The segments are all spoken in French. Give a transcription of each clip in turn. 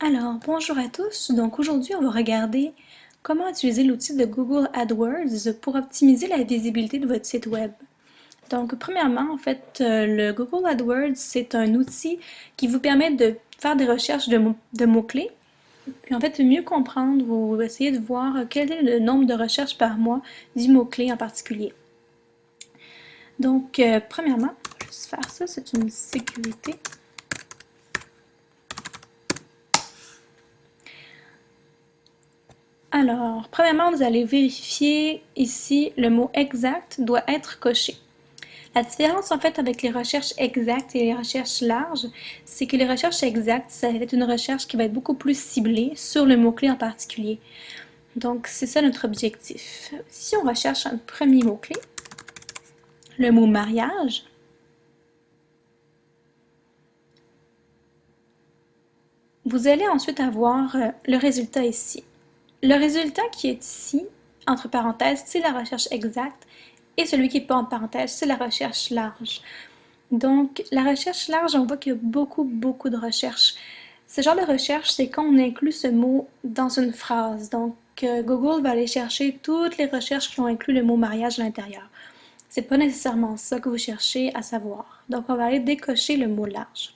Alors, bonjour à tous. Donc aujourd'hui, on va regarder comment utiliser l'outil de Google AdWords pour optimiser la visibilité de votre site web. Donc, premièrement, en fait, le Google AdWords, c'est un outil qui vous permet de faire des recherches de mots-clés. Puis en fait, de mieux comprendre ou essayer de voir quel est le nombre de recherches par mois du mot-clé en particulier. Donc, premièrement, je vais juste faire ça, c'est une sécurité. Alors, premièrement, vous allez vérifier ici le mot exact doit être coché. La différence en fait avec les recherches exactes et les recherches larges, c'est que les recherches exactes, ça va être une recherche qui va être beaucoup plus ciblée sur le mot-clé en particulier. Donc, c'est ça notre objectif. Si on recherche un premier mot-clé, le mot mariage, vous allez ensuite avoir le résultat ici. Le résultat qui est ici, entre parenthèses, c'est la recherche exacte et celui qui est pas en parenthèse, c'est la recherche large. Donc, la recherche large, on voit qu'il y a beaucoup de recherches. Ce genre de recherche, c'est quand on inclut ce mot dans une phrase. Donc, Google va aller chercher toutes les recherches qui ont inclus le mot mariage à l'intérieur. C'est pas nécessairement ça que vous cherchez à savoir. Donc, on va aller décocher le mot large.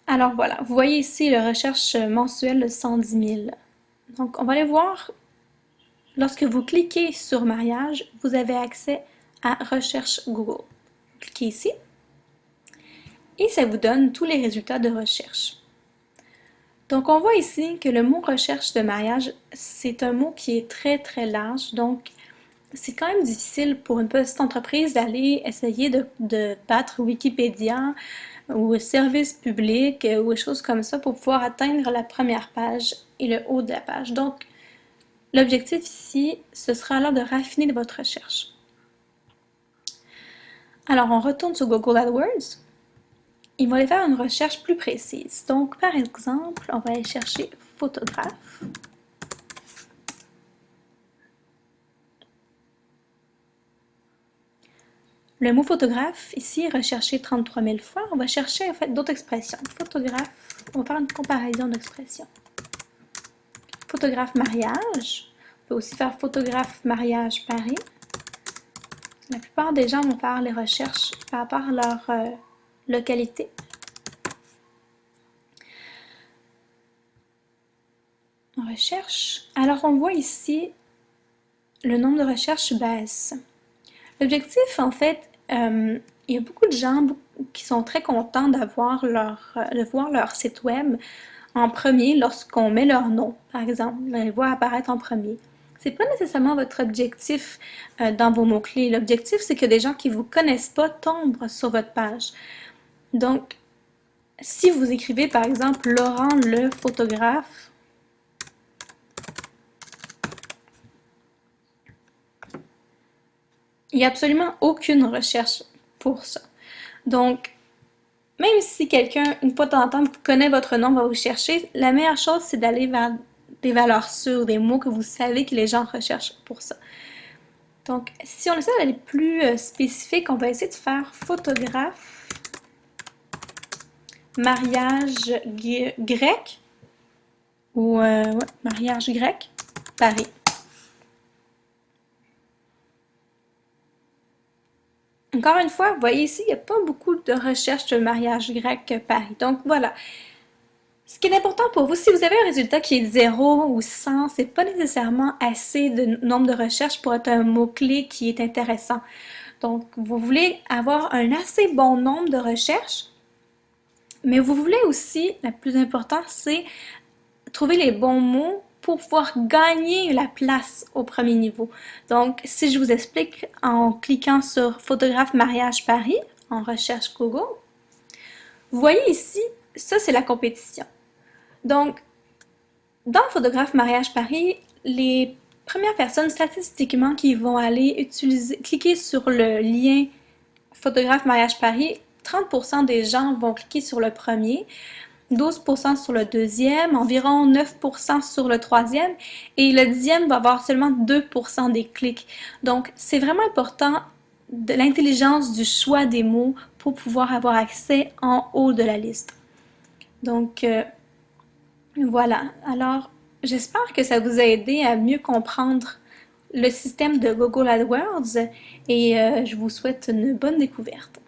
Alors voilà, vous voyez ici la recherche mensuelle de 110 000. Donc, on va aller voir. Lorsque vous cliquez sur mariage, vous avez accès à recherche Google. Cliquez ici et ça vous donne tous les résultats de recherche. Donc on voit ici que le mot recherche de mariage, c'est un mot qui est très large, donc c'est quand même difficile pour une petite entreprise d'aller essayer de battre Wikipédia ou service public ou des choses comme ça pour pouvoir atteindre la première page et le haut de la page. Donc l'objectif ici, ce sera alors de raffiner votre recherche. Alors, on retourne sur Google AdWords. Il va aller faire une recherche plus précise. Donc, par exemple, on va aller chercher photographe. Le mot photographe, ici, est recherché 33 000 fois. On va chercher en fait d'autres expressions. Photographe, on va faire une comparaison d'expressions. Photographe mariage. On peut aussi faire photographe mariage Paris. La plupart des gens vont faire les recherches par rapport à leur localité. On recherche. Alors, on voit ici le nombre de recherches baisse. L'objectif, en fait, il y a beaucoup de gens qui sont très contents de voir leur site web en premier lorsqu'on met leur nom, par exemple. On les voit apparaître en premier. C'est pas nécessairement votre objectif dans vos mots-clés. L'objectif, c'est que des gens qui vous connaissent pas tombent sur votre page. Donc, si vous écrivez, par exemple, Laurent le photographe, il n'y a absolument aucune recherche pour ça. Donc, même si quelqu'un, une fois de temps en temps, connaît votre nom, va vous chercher, la meilleure chose, c'est d'aller vers des valeurs sûres, des mots que vous savez que les gens recherchent pour ça. Donc, si on essaie d'aller plus spécifique, on va essayer de faire photographe, mariage grec, ou mariage grec, Paris. Encore une fois, vous voyez ici, il n'y a pas beaucoup de recherches de mariage grec Paris. Donc voilà. Ce qui est important pour vous, si vous avez un résultat qui est 0 ou 100, c'est pas nécessairement assez de nombre de recherches pour être un mot-clé qui est intéressant. Donc, vous voulez avoir un assez bon nombre de recherches, mais vous voulez aussi, le plus important, c'est trouver les bons mots pour pouvoir gagner la place au premier niveau. Donc, si je vous explique en cliquant sur photographe mariage Paris, en recherche Google, vous voyez ici, ça c'est la compétition. Donc, dans photographe mariage Paris, les premières personnes statistiquement qui vont aller cliquer sur le lien photographe mariage Paris, 30% des gens vont cliquer sur le premier, 12% sur le deuxième, environ 9% sur le troisième et le dixième va avoir seulement 2% des clics. Donc, c'est vraiment important de l'intelligence du choix des mots pour pouvoir avoir accès en haut de la liste. Donc, voilà. Alors, j'espère que ça vous a aidé à mieux comprendre le système de Google AdWords et je vous souhaite une bonne découverte.